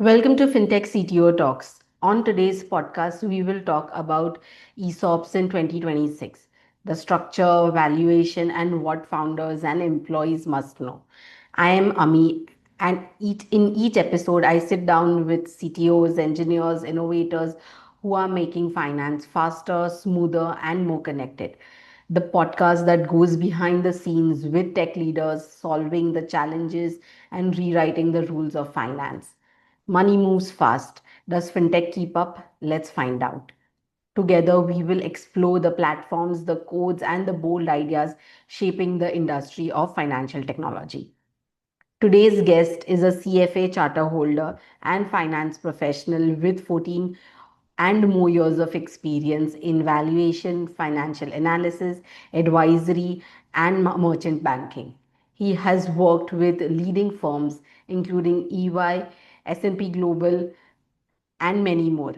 Welcome to Fintech CTO Talks. On today's podcast, we will talk about ESOPs in 2026, the structure, valuation, and what founders and employees must know. I am Ami, and in each episode, I sit down with CTOs, engineers, innovators who are making finance faster, smoother, and more connected. The podcast that goes behind the scenes with tech leaders, solving the challenges and rewriting the rules of finance. Money moves fast. Does fintech keep up? Let's find out. Together, we will explore the platforms, the codes, and the bold ideas shaping the industry of financial technology. Today's guest is a CFA charter holder and finance professional with 14 and more years of experience in valuation, financial analysis, advisory, and merchant banking. He has worked with leading firms including EY, S&P Global, and many more.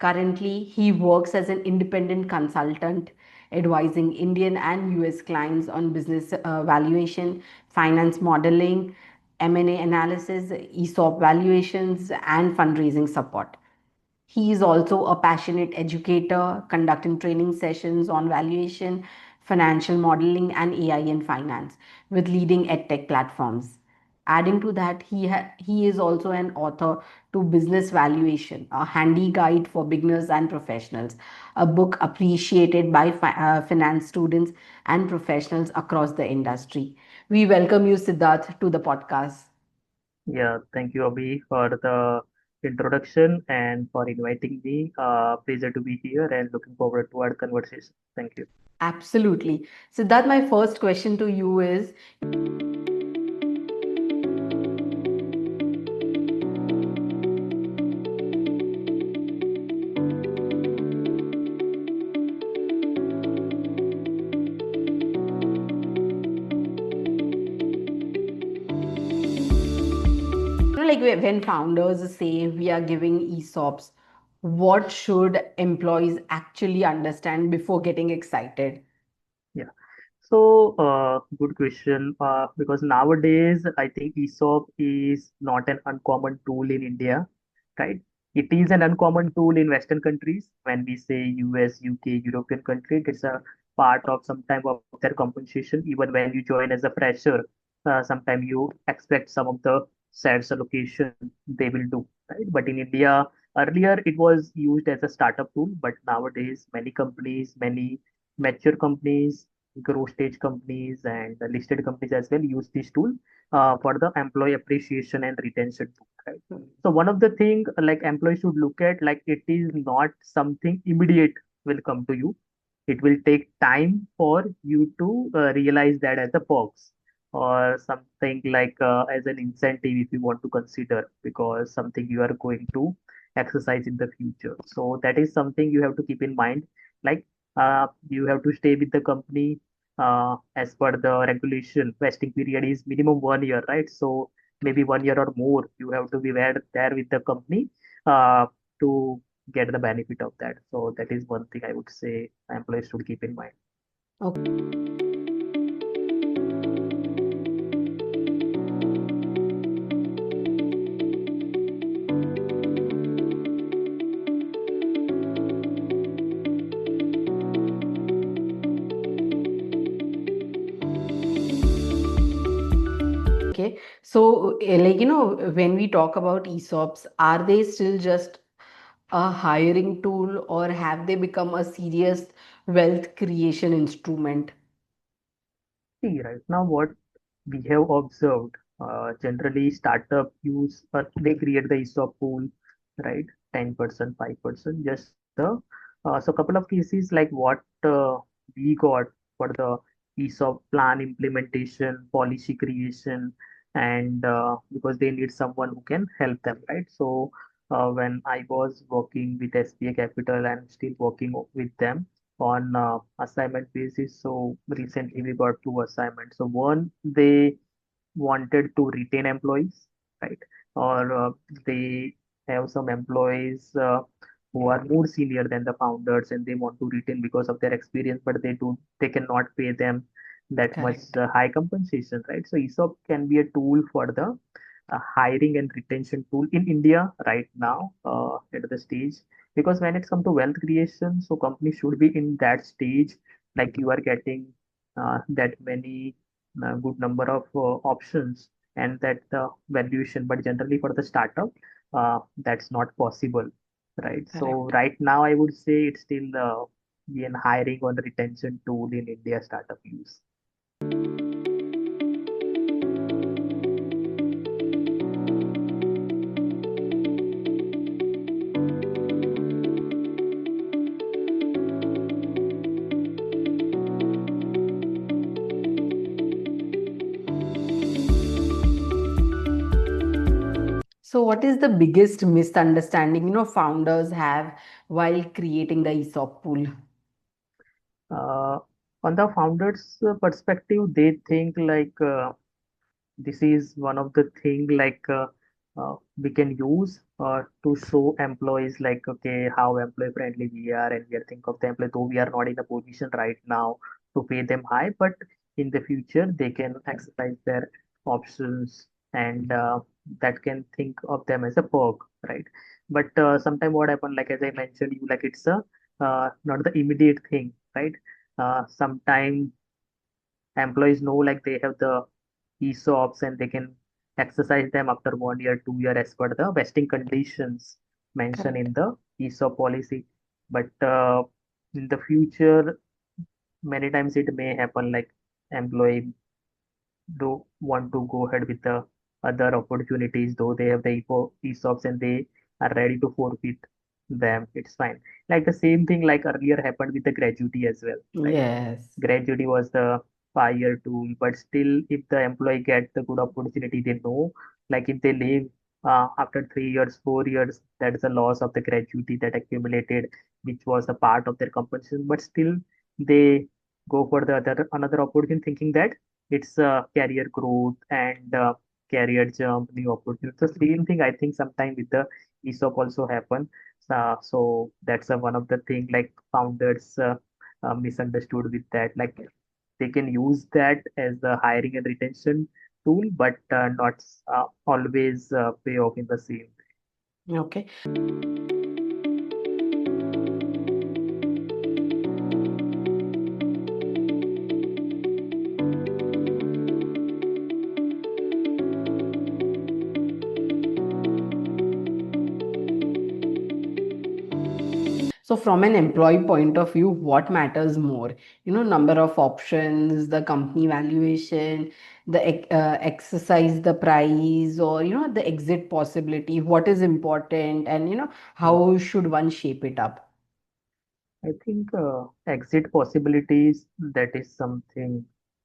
Currently, he works as an independent consultant, advising Indian and US clients on business valuation, finance modeling, M&A analysis, ESOP valuations, and fundraising support. He is also a passionate educator, conducting training sessions on valuation, financial modeling, and AI in finance with leading edtech platforms. Adding to that, he is also an author to Business Valuation, a handy guide for beginners and professionals, a book appreciated by finance students and professionals across the industry. We welcome you, Siddharth, to the podcast. Yeah, thank you, Abhi, for the introduction and for inviting me. Pleasure to be here and looking forward to our conversation. Thank you. Absolutely. Siddharth, my first question to you is, like when founders say we are giving ESOPs, what should employees actually understand before getting excited? Yeah. So, good question. Because nowadays, I think ESOP is not an uncommon tool in India, right? It is an uncommon tool in Western countries. When we say US, UK, European country, it's a part of some type of their compensation. Even when you join as a fresher, sometimes you expect some of the shares allocation they will do, right? But in India, earlier it was used as a startup tool, but nowadays many companies, many mature companies, growth stage companies and the listed companies as well use this tool for the employee appreciation and retention tool, right? So one of the thing like employees should look at, like it is not something immediate will come to you. It will take time for you to realize that as a perks or something like as an incentive if you want to consider, because something you are going to exercise in the future. So that is something you have to keep in mind. Like you have to stay with the company as per the regulation. Vesting period is minimum 1 year, right? So maybe 1 year or more, you have to be there with the company uh, to get the benefit of that. So that is one thing I would say employees should keep in mind. Okay, so when we talk about ESOPs, are they still just a hiring tool or have they become a serious wealth creation instrument? See, right now what we have observed, generally startup use they create the ESOP pool, right? 10%, 5%, just for the so couple of cases like what we got for the ESOP plan implementation, policy creation, and because they need someone who can help them, right? So when I was working with SBA Capital and still working with them on assignment basis. So recently we got two assignments. So one, they wanted to retain employees, right? Or they have some employees who are more senior than the founders and they want to retain because of their experience, but they cannot pay them that much Correct. high compensation, right? So ESOP can be a tool for the a hiring and retention tool in India right now at the stage. Because when it comes to wealth creation, so companies should be in that stage, like you are getting that many good number of options and that the valuation. But generally for the startup, that's not possible, right? So Correct. right now, I would say it's still in hiring on the retention tool in India startup use. So, what is the biggest misunderstanding, founders have while creating the ESOP pool? Uh, on the founders' perspective, they think like this is one of the thing like we can use to show employees like okay how employee friendly we are, and we are think of the employee, though we are not in a position right now to pay them high, but in the future they can exercise their options, and that can think of them as a perk, right? But sometime what happen, like as I mentioned you, like it's a not the immediate thing, right? Sometime employees know like they have the ESOPs and they can exercise them after 1 year, 2 year as per the vesting conditions mentioned Correct. in the ESOP policy. But in the future, many times it may happen like employee do want to go ahead with the other opportunities, though they have the ESOPs and they are ready to forfeit them. It's fine. Like the same thing like earlier happened with the gratuity as well, right? Yes. Gratuity was the 5 year tool, but still, if the employee gets the good opportunity, they know, like if they leave after 3 years, 4 years, that is a loss of the gratuity that accumulated, which was a part of their compensation. But still, they go for the other another opportunity, thinking that it's career growth and career jump, new opportunity. So same thing, I think, sometime with the ESOP also happen. So that's one of the thing like founders misunderstood with that. Like they can use that as the hiring and retention tool, but not always pay off in the same. Okay. So, from an employee point of view, what matters more? Number of options, the company valuation, the exercise, the price, or the exit possibility. What is important, and Yeah. how should one shape it up? I think exit possibilities, that is something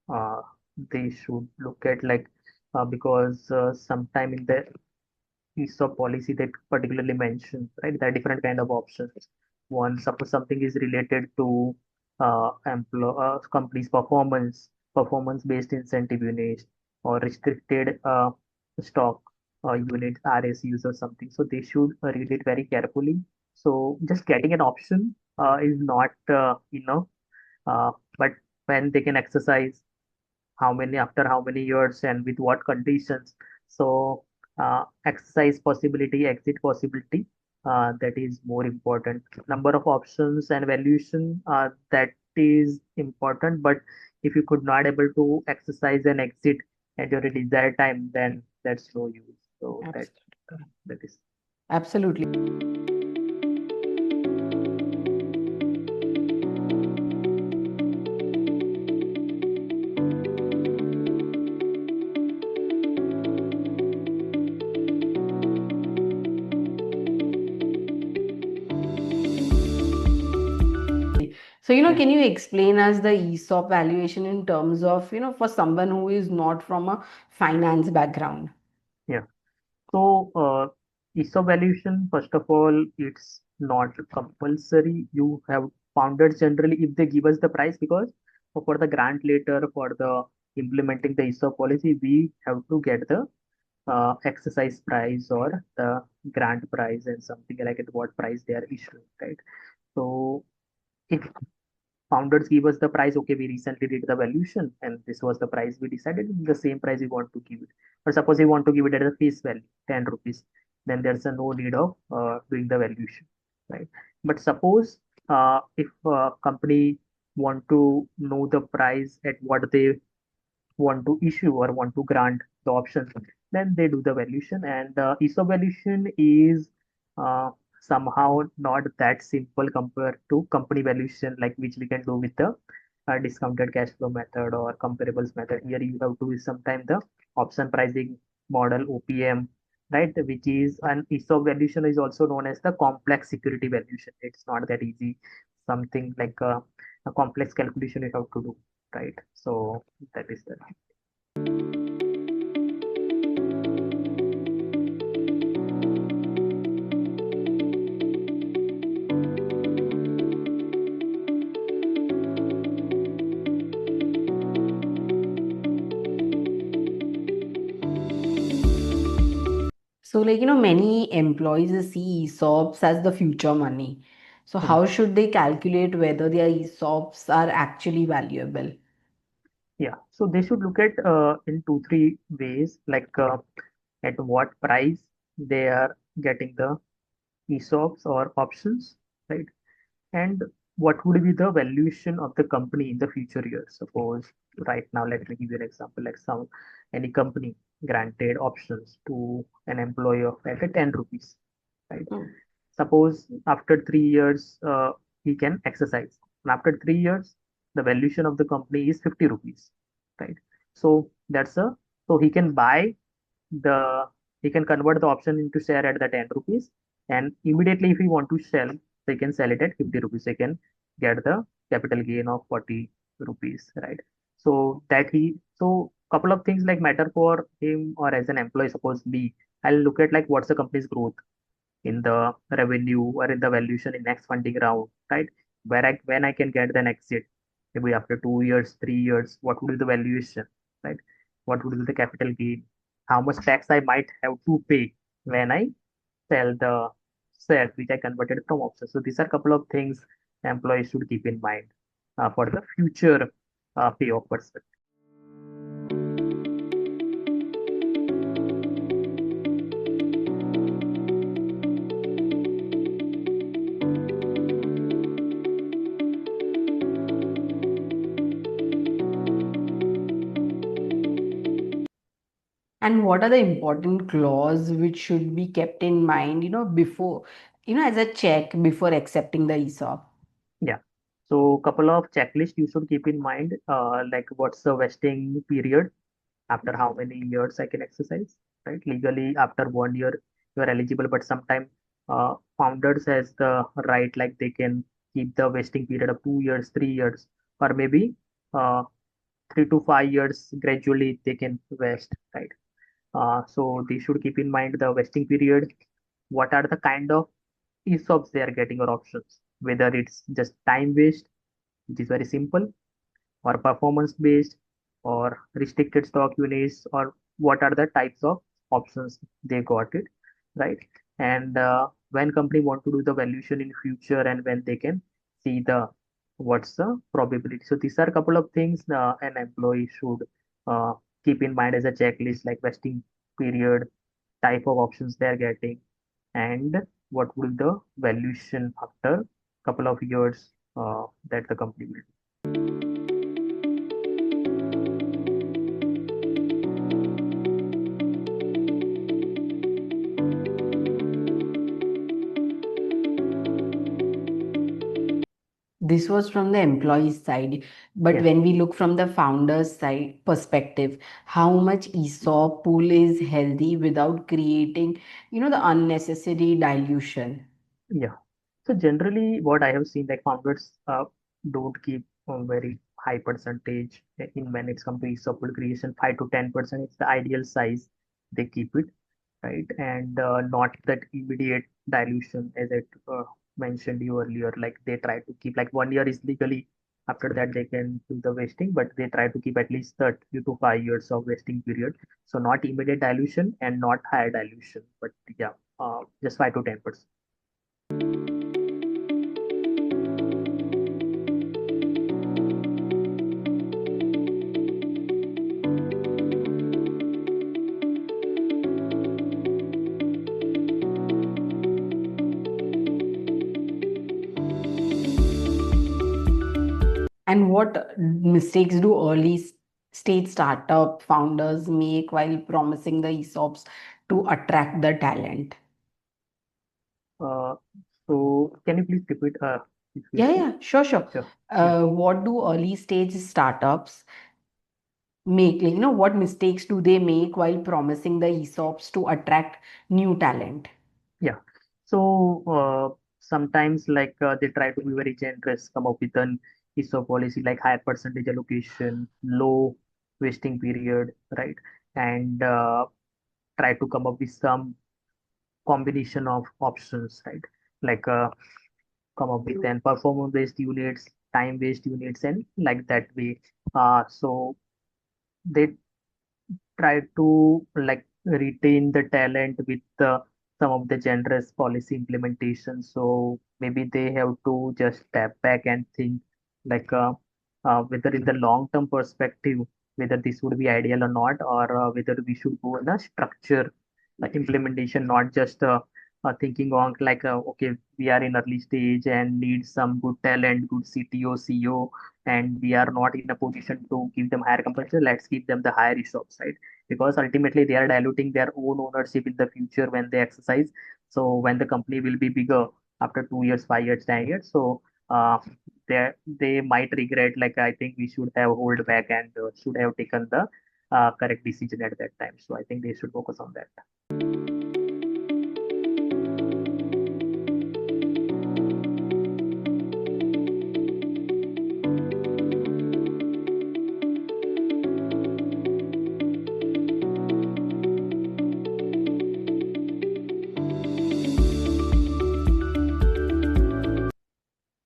uh, they should look at, like because sometime in the ESOP policy that particularly mentions, right? There are different kind of options. One, suppose something is related to company's performance-based incentive units, or restricted stock units, RSUs or something. So they should read it very carefully. So just getting an option is not enough. Uh, but when they can exercise how many after how many years and with what conditions. So exercise possibility, exit possibility, that is more important. Number of options and valuation, that is important. But if you could not able to exercise and exit at your desired time, then that's no use. So Absolutely. that is. Absolutely. So, Yeah. can you explain us the ESOP valuation in terms of, for someone who is not from a finance background? Yeah. So, ESOP valuation, first of all, it's not compulsory. You have founders generally, if they give us the price, because for the grant later, for the implementing the ESOP policy, we have to get the exercise price or the grant price and something like it, what price they are issuing, right? So, if founders give us the price, okay, we recently did the valuation and this was the price we decided, the same price we want to give it. But suppose we want to give it at the face value, 10 rupees, then there's a no need of doing the valuation, right? But suppose if a company want to know the price at what they want to issue or want to grant the options, then they do the valuation. And ESOP valuation is uh, somehow not that simple compared to company valuation, like which we can do with the discounted cash flow method or comparables method. Here you have to sometimes the option pricing model OPM, right? Which is an ESOP valuation is also known as the complex security valuation. It's not that easy. Something like a complex calculation you have to do, right? So that is the So, like, many employees see ESOPs as the future money. So, yeah. how should they calculate whether their ESOPs are actually valuable? Yeah, so they should look at in two, three ways, like at what price they are getting the ESOPs or options, right? And what would be the valuation of the company in the future years? Suppose right now, let me give you an example, like any company granted options to an employee of like a 10 rupees, right? Hmm. Suppose after 3 years, he can exercise. And after 3 years, the valuation of the company is 50 rupees, right? So that's a so the he can convert the option into share at the 10 rupees, and immediately if he want to sell, they can sell it at 50 rupees. They can get the capital gain of 40 rupees, right? So couple of things like matter for him or as an employee. Suppose me, I'll look at like what's the company's growth in the revenue or in the valuation in next funding round, right? When I can get the exit, maybe after 2 years, 3 years, what would be the valuation, right? What would be the capital gain? How much tax I might have to pay when I sell the shares which I converted from options. So these are a couple of things employees should keep in mind for the future pay offers. And what are the important clause which should be kept in mind, before, as a check before accepting the ESOP? Yeah. So couple of checklists you should keep in mind, like what's the vesting period, after how many years I can exercise, right? Legally, after 1 year, you are eligible, but sometimes founders has the right, like they can keep the vesting period of 2 years, 3 years, or maybe uh, 3 to 5 years. Gradually, they can vest, right? So they should keep in mind the vesting period. What are the kind of ESOPs they are getting or options? Whether it's just time based, which is very simple, or performance based, or restricted stock units, or what are the types of options they got it, right? And when company want to do the valuation in future and when they can see the what's the probability. So these are a couple of things an employee should uh, keep in mind as a checklist, like vesting period, type of options they are getting, and what will the valuation after couple of years that the company will. This was from the employee side, but Yeah. when we look from the founder's side perspective, how much ESOP pool is healthy without creating, the unnecessary dilution? Yeah. So generally, what I have seen, like founders don't keep a very high percentage in when it's come to ESOP creation. 5 to 10% is the ideal size they keep it, right? And not that immediate dilution, as I mentioned you earlier. Like they try to keep like 1 year is legally. After that, they can do the vesting, but they try to keep at least 3 to 5 years of vesting period. So not immediate dilution and not high dilution, but yeah, just 5 to 10%. And what mistakes do stage startup founders make while promising the ESOPs to attract the talent? Uh, so can you please repeat this Yeah, question? yeah, sure, sure. Sure. Yeah. What do early stage startups make? Like, what mistakes do they make while promising the ESOPs to attract new talent? Yeah. So sometimes they try to be very generous, come up with an ESOP policy like higher percentage allocation, low vesting period, right? And try to come up with some combination of options, right? Like come up with then performance based units, time based units, and like that way. So they try to like retain the talent with some of the generous policy implementation. So maybe they have to just step back and think like whether in the long term perspective, whether this would be ideal or not, or whether we should go in a structure implementation, not just thinking on okay, we are in early stage and need some good talent, good CTO, CEO, and we are not in a position to give them higher compensation. Let's give them the higher ESOPs, right? Because ultimately they are diluting their own ownership in the future when they exercise. So when the company will be bigger after 2 years, 5 years, 10 years, so they might regret. Like I think we should have hold back and should have taken the correct decision at that time. So I think they should focus on that.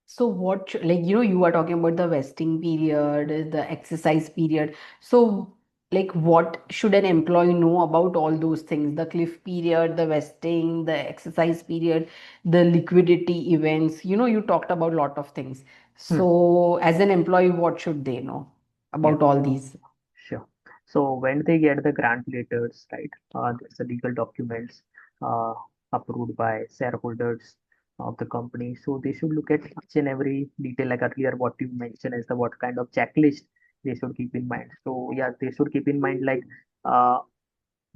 So like, you are talking about the vesting period, the exercise period. So like, what should an employee know about all those things? The cliff period, the vesting, the exercise period, the liquidity events. You talked about a lot of things. Hmm. So as an employee, what should they know Yeah. about all these? Sure. So when they get the grant letters, right, there's the legal documents uh, approved by shareholders of the company. So they should look at each and every detail, like earlier what you mentioned as the what kind of checklist they should keep in mind. So yeah, they should keep in mind like uh,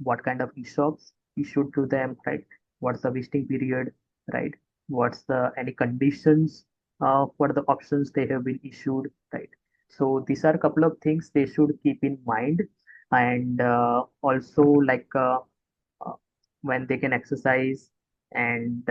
what kind of ESOPs issued to them, right? What's the vesting period, right? What's the any conditions for the options they have been issued, right? So these are a couple of things they should keep in mind, and also uh, when they can exercise and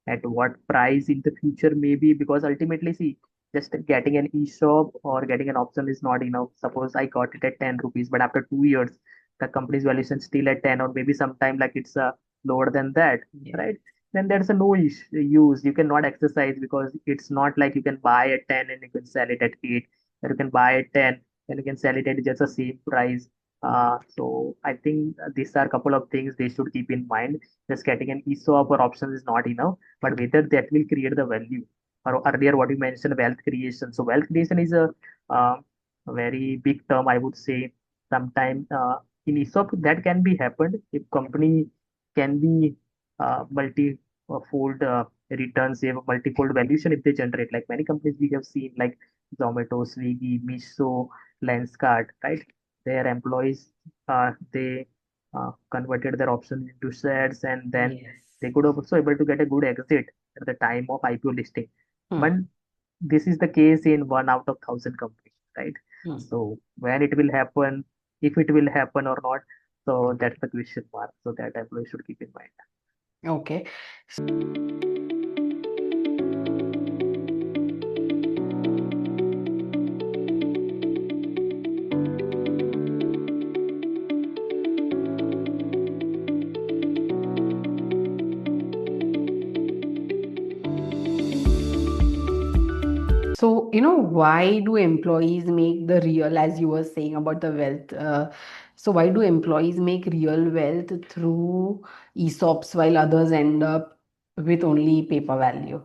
at what price in the future maybe, because ultimately see, just getting an ESOP or getting an option is not enough. Suppose I got it at 10 rupees, but after 2 years the company's valuation still at 10, or maybe sometime like it's lower than that, Yeah. right? Then there's a no use. You cannot exercise because it's not like you can buy at 10 and you can sell it at 8, or you can buy at 10 and you can sell it at just the same price. So I think these are a couple of things they should keep in mind. Just getting an ESOP or option is not enough, but whether that will create the value. Or earlier, what you mentioned, wealth creation. So wealth creation is uh, a very big term, I would say. Sometime in ESOP that can be happened if company can be multi-fold returns, they have a multi-fold valuation if they generate. Like many companies we have seen, like Zomato, Swiggy, Miso, Lenskart, right? Their employees they converted their options into shares, and then Yes. they could also able to get a good exit at the time of IPO listing. But Hmm. this is the case in one out of thousand companies, right? Hmm. So when it will happen, if it will happen or not, so that's the question mark. So that employee should keep in mind. Okay. So, why do employees make the real, as you were saying about the wealth? So, why do employees make real wealth through ESOPs while others end up with only paper value?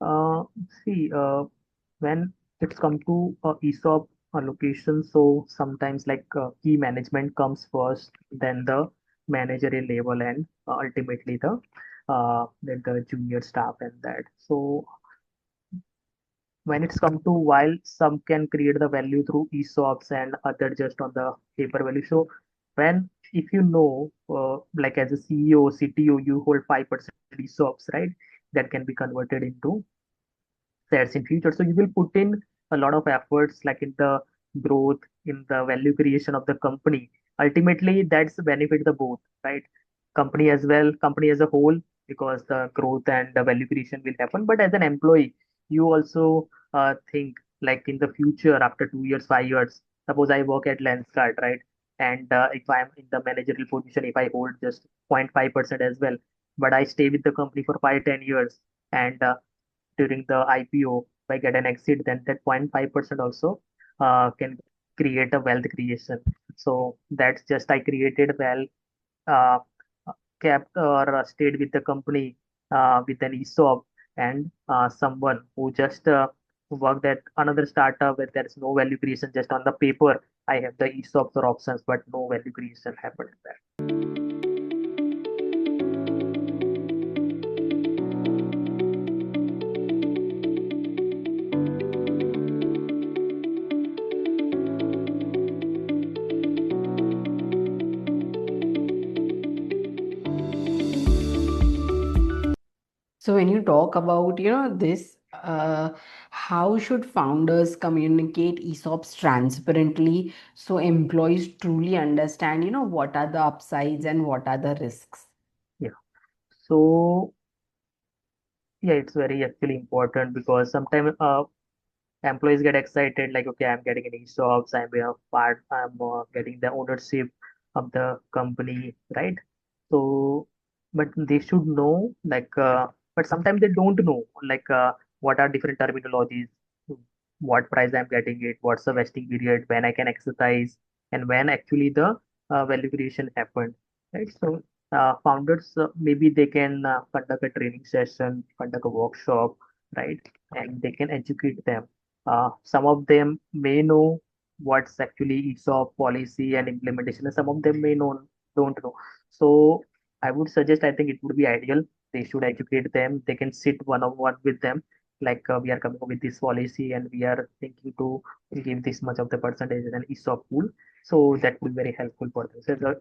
Uh, See, when it's come to ESOP allocation, so sometimes key management comes first, then the managerial level, and ultimately the then the junior staff and that. So when it's come to, while some can create the value through ESOPs and other just on the paper value. So when, if you know, like as a CEO, CTO, you hold 5% ESOPs, right? That can be converted into shares in future. So you will put in a lot of efforts like in the growth, in the value creation of the company. Ultimately, that's benefit the both, right? Company as well, company as a whole, because the growth and the value creation will happen. But as an employee, you also think like in the future, after 2 years, 5 years, suppose I work at Lenskart, right? And if I'm in the managerial position, if I hold just 0.5% as well, but I stay with the company for 5, 10 years, and during the IPO, if I get an exit, then that 0.5% also can create a wealth creation. So that's just I created well, uh, kept or stayed with the company with an ESOP, and someone who just worked at another startup where there is no value creation, just on the paper I have the ESOPs or options, but no value creation happened there. So when you talk about, this, how should founders communicate ESOPs transparently so employees truly understand, what are the upsides and what are the risks? Yeah. So yeah, it's very actually important because sometimes employees get excited like, okay, I'm getting an ESOPs, I'm getting the ownership of the company, right? So but they should know like, but sometimes they don't know like, what are different terminologies, what price I'm getting it, what's the vesting period, when I can exercise, and when actually the value creation happened, right? So founders, maybe they can conduct a training session, conduct a workshop, right? And they can educate them. Some of them may know what's actually ESOP policy and implementation, and some of them may know don't know. So I would suggest, I think it would be ideal. They should educate them. They can sit one on one with them. Like, we are coming up with this policy and we are thinking to give this much of the percentage in an ESOP pool. So that would be very helpful for them. So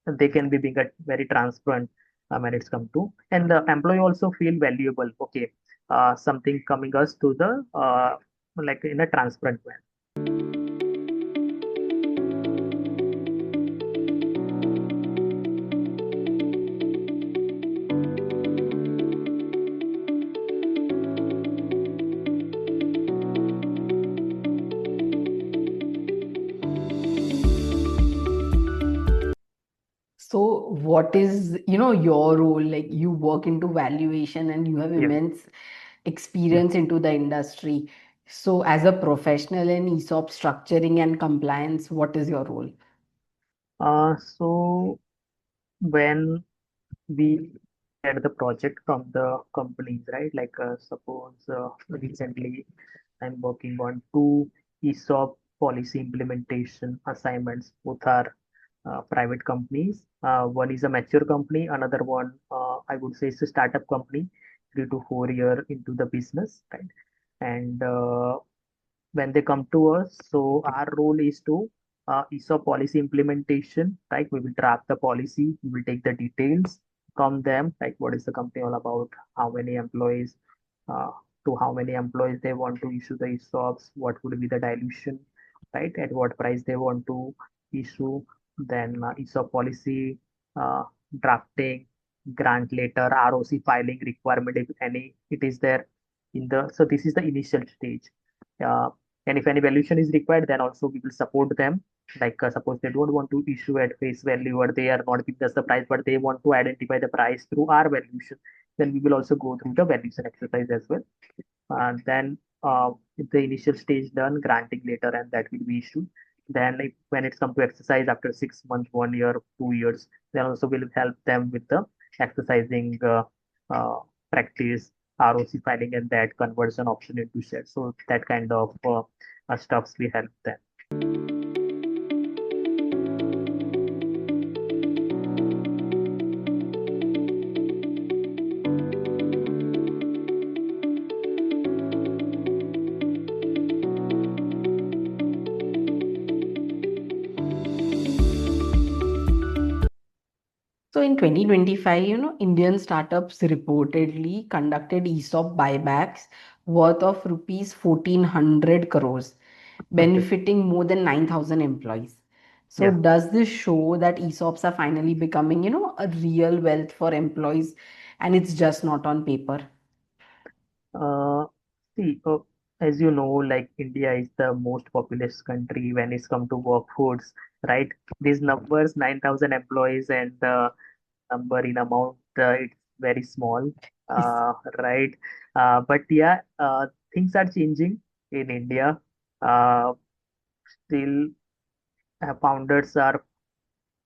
they can be being very transparent when it's come to, and the employee also feel valuable. Okay, something coming us to the like in a transparent way. So what is, your role? Like you work into valuation and you have Yes. immense Yeah. experience into the industry. So as a professional in ESOP structuring and compliance, what is your role? So when we get the project from the companies, right? Like, suppose recently I'm working on two ESOP policy implementation assignments. Both are private companies. One is a mature company, another one, I would say, is a startup company, 3 to 4 year into the business, right? And when they come to us, so our role is to ESOP policy implementation, right? We will draft the policy, we will take the details from them, like what is the company all about, how many employees, uh, to how many employees they want to issue the ESOPs, what would be the dilution, right? At what price they want to issue, then ESOP policy uh, drafting, grant letter, ROC filing requirement, if any, it is there in the. So this is the initial stage. Uh, and if any valuation is required, then also we will support them. Like, suppose they don't want to issue at face value, or they are not giving us the price, but they want to identify the price through our valuation, then we will also go through the valuation exercise as well. And then if the initial stage done, granting later, and that will be issued. Then if, when it's come to exercise after 6 months, 1 year, 2 years, then also will help them with the exercising uh, practice, ROC filing, and that conversion option into shares. So that kind of stuffs we help them. So in 2025, Indian startups reportedly conducted ESOP buybacks worth of rupees 1400 crores, Okay. benefiting more than 9,000 employees. So Yeah. does this show that ESOPs are finally becoming, a real wealth for employees and it's just not on paper? Uh, See, as you know, like India is the most populous country when it's come to workforce, right? These numbers, 9,000 employees, and the number in amount, it's very small, right? But yeah, things are changing in India. Uh, Still, founders are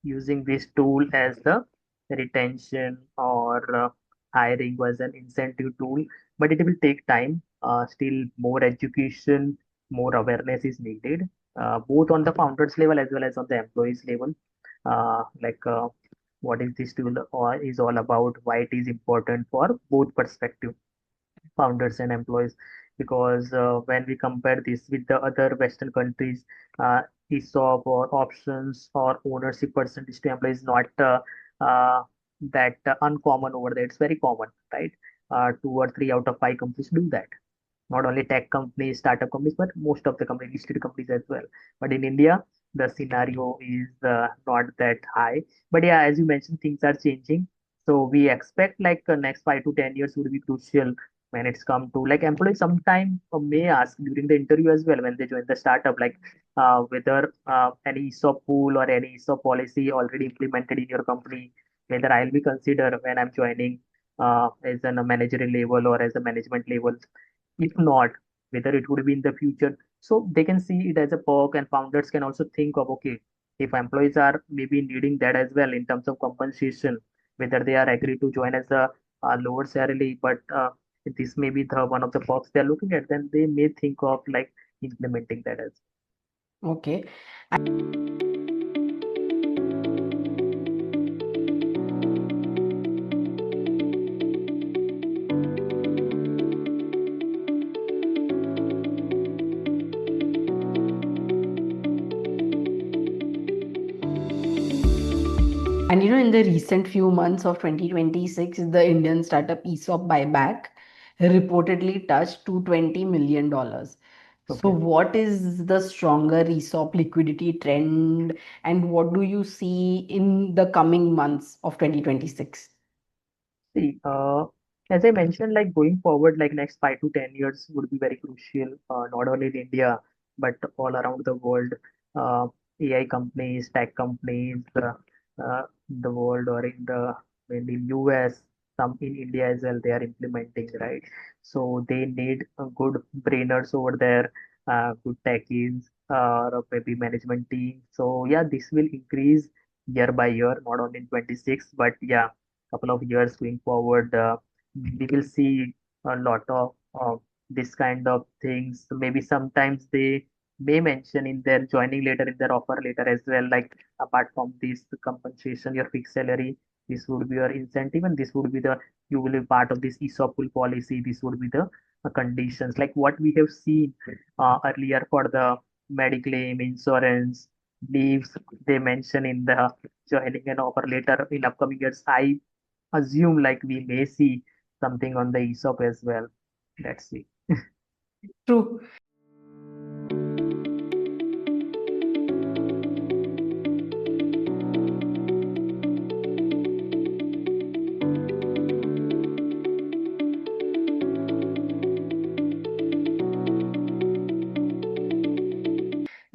using this tool as the retention or hiring was an incentive tool, but it will take time. Still, more education, more awareness is needed, both on the founders level as well as on the employees level. Like what is this tool is all about, why it is important for both perspective, founders and employees, because when we compare this with the other Western countries, ESOP or options or ownership percentage to employees not uh, that uncommon over there. It's very common, right? Two or three out of five companies do that, not only tech companies, startup companies, but most of the companies, listed companies as well. But in India, the scenario is not that high. But yeah, as you mentioned, things are changing. So we expect like next 5 to 10 years would be crucial when it's come to like employees sometime may ask during the interview as well when they join the startup, like whether any ESOP pool or any ESOP policy already implemented in your company, whether I'll be considered when I'm joining as a managerial level or as a management level. If not, whether it would be in the future. So they can see it as a perk, and founders can also think of, okay, if employees are maybe needing that as well in terms of compensation, whether they are agree to join as a lower salary, but this may be the one of the perks they're looking at, then they may think of like implementing that as. Okay. And in the recent few months of 2026, the Indian startup ESOP buyback reportedly touched $220 million. So, Okay. what is the stronger ESOP liquidity trend, and what do you see in the coming months of 2026? See, as I mentioned, like going forward, like next 5 to 10 years would be very crucial, not only in India, but all around the world. Uh, AI companies, tech companies, the world or in the maybe US, some in India as well, they are implementing, right? So they need good brainers over there, good techies, or maybe management team. So yeah, this will increase year by year, not only in 26, but yeah, couple of years going forward, we will see a lot of this kind of things. Maybe sometimes they may mention in their joining letter, in their offer letter as well, like apart from this compensation, your fixed salary, this would be your incentive, and this would be the you will be part of this ESOP pool policy. This would be the conditions, like what we have seen earlier for the mediclaim, insurance, leaves. They mention in the joining and offer letter in upcoming years. I assume like we may see something on the ESOP as well. Let's see. True.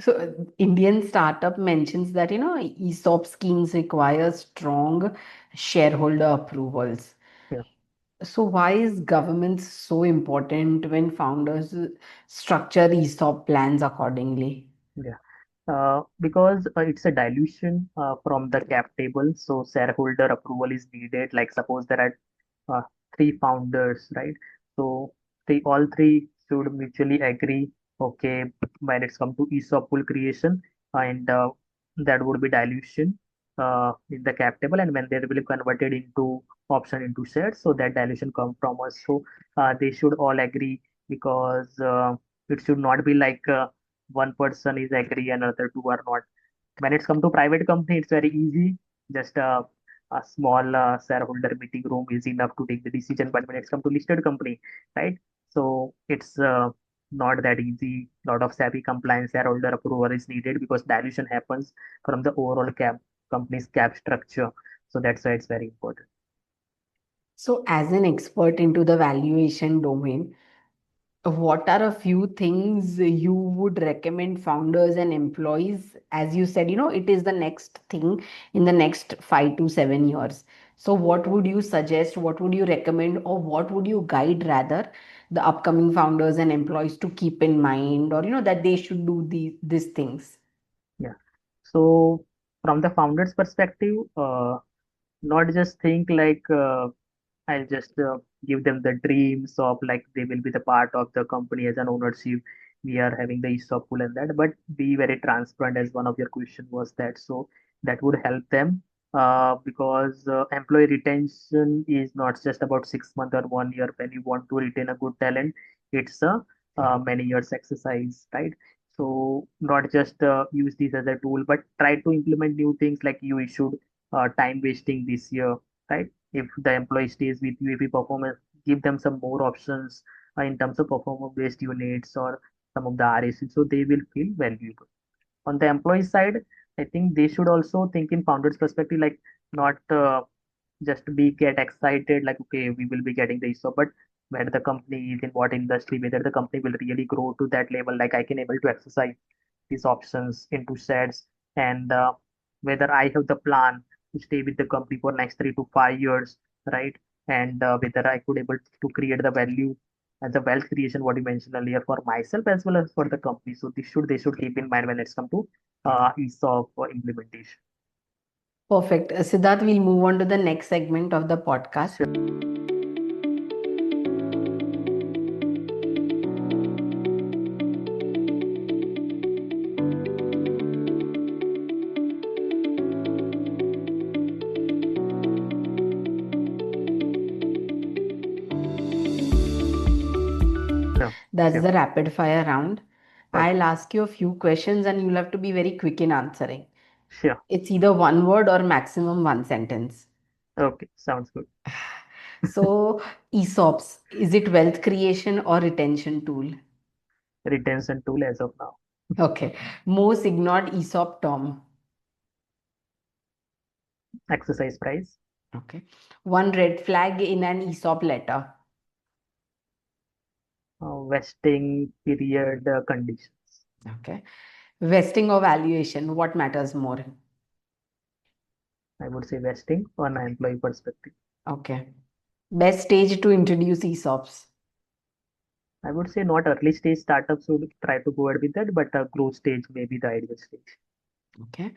So, Indian startup mentions that, ESOP schemes require strong shareholder approvals. Yeah, So why is government so important when founders structure ESOP plans accordingly? yeah. Because it's a dilution from the cap table, so shareholder approval is needed. Like suppose there are three founders, right? So all three should mutually agree, okay, when it's come to ESOP pool creation, and that would be dilution in the cap table, and when they will be converted into option into shares, so that dilution come from us. So they should all agree, because it should not be like one person is agree and other two are not. When it's come to private company, it's very easy. Just a small shareholder meeting room is enough to take the decision. But when it's come to listed company, right? So it's not that easy. Lot of savvy compliance shareholder approval is needed because dilution happens from the overall cap company's cap structure. So that's why it's very important. So, as an expert into the valuation domain, what are a few things you would recommend founders and employees? As you said, it is the next thing in the next 5 to 7 years. So, what would you suggest? What would you recommend? Or what would you guide rather the upcoming founders and employees to keep in mind, or, that they should do these things? Yeah. So from the founder's perspective, not just think like I'll just give them the dreams of like they will be the part of the company as an ownership. We are having the ESOP pool and that, but be very transparent as one of your question was that. So that would help them because employee retention is not just about 6 months or 1 year. When you want to retain a good talent, it's a many years exercise, right? So not just use this as a tool, but try to implement new things like you issued time wasting this year, right? If the employee stays with you, if you performance, give them some more options in terms of performance based units or some of the RAC, so they will feel valuable. On the employee side, I think they should also think in founders perspective, like not just be get excited like okay we will be getting the ESOP, but where the company is in what industry, whether the company will really grow to that level, like I can able to exercise these options into shares, and whether I have the plan to stay with the company for next 3 to 5 years, right? And whether I could able to create the value and the wealth creation, what you mentioned earlier, for myself as well as for the company. So this should they should keep in mind when it's come to ESOP implementation. Perfect. Siddharth, we'll move on to the next segment of the podcast. Sure, sure, That's sure, the rapid fire round. I'll perfect. ask you a few questions and you'll have to be very quick in answering. Sure. It's either one word or maximum one sentence. Okay, sounds good. So, ESOPs, is it wealth creation or retention tool? Retention tool as of now. Okay. Most ignored ESOP term. Exercise price, Okay. One red flag in an ESOP letter. vesting period conditions. Okay. Vesting or valuation, what matters more? I would say vesting on an employee perspective. Okay. Best stage to introduce ESOPs. I would say not early stage startups would try to go ahead with that, but growth stage may be the ideal stage. Okay.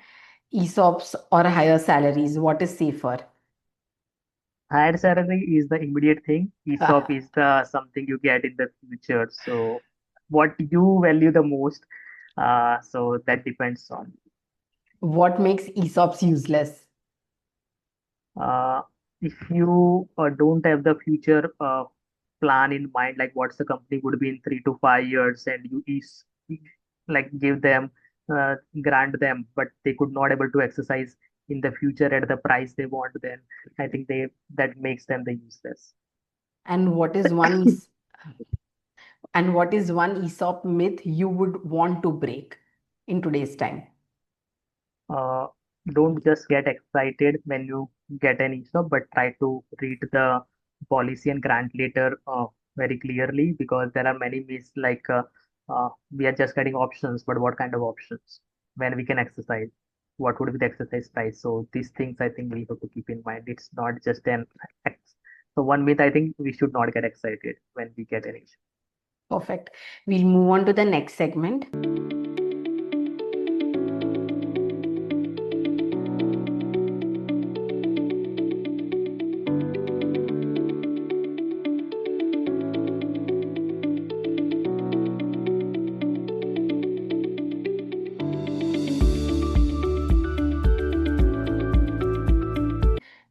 ESOPs or higher salaries, what is safer? Higher salary is the immediate thing. ESOP is the something you get in the future. So what you value the most, so that depends on. What makes ESOPs useless? Uh, if you don't have the future plan in mind, like what's the company would be in 3 to 5 years, and you is like give them, grant them, but they could not able to exercise in the future at the price they want, then I think they that makes them the useless. And what is one ESOP myth you would want to break in today's time? uh, don't just get excited when you get an ESOP, but try to read the policy and grant letter very clearly, because there are many myths like we are just getting options, but what kind of options? When we can exercise? What would be the exercise price? So these things I think we have to keep in mind. It's not just an so one myth I think we should not get excited when we get an issue. Perfect. We'll move on to the next segment.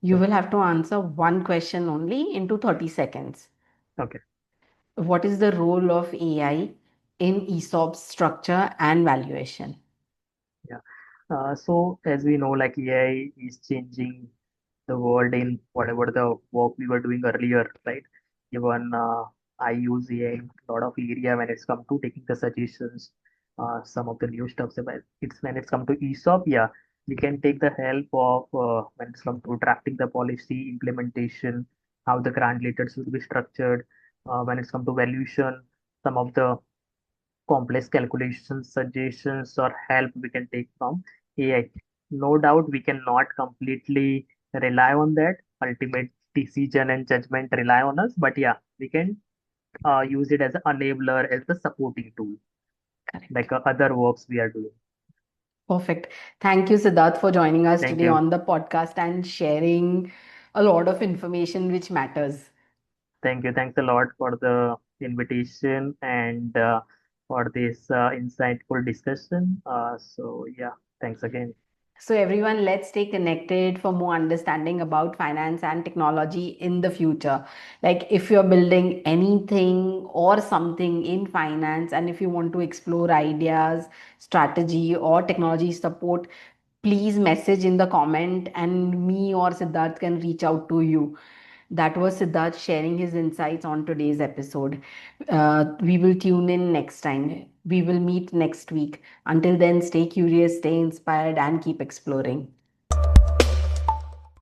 You Sure. will have to answer one question only into 30 seconds. Okay. What is the role of AI in ESOP structure and valuation? Yeah. So as we know, like AI is changing the world in whatever the work we were doing earlier, right? Even I use AI in a lot of area when it's come to taking the suggestions, some of the new stuff. About it's when it's come to ESOP, yeah, we can take the help of when it's come to drafting the policy, implementation, how the grant letters will be structured. When it's come to valuation, some of the complex calculations, suggestions, or help we can take from AI. No doubt we cannot completely rely on that. Ultimate decision and judgment rely on us, but yeah, we can use it as an enabler, as the supporting tool, Correct. like other works we are doing. Perfect. Thank you, Siddharth, for joining us Thank today you. on the podcast and sharing a lot of information which matters. Thank you. Thanks a lot for the invitation and for this insightful discussion. So, yeah, thanks again. So, everyone, let's stay connected for more understanding about finance and technology in the future. Like, if you're building anything or something in finance, and if you want to explore ideas, strategy, or technology support, please message in the comment, and me or Siddharth can reach out to you. That was Siddharth sharing his insights on today's episode. We will tune in next time. We will meet next week. Until then, stay curious, stay inspired, and keep exploring.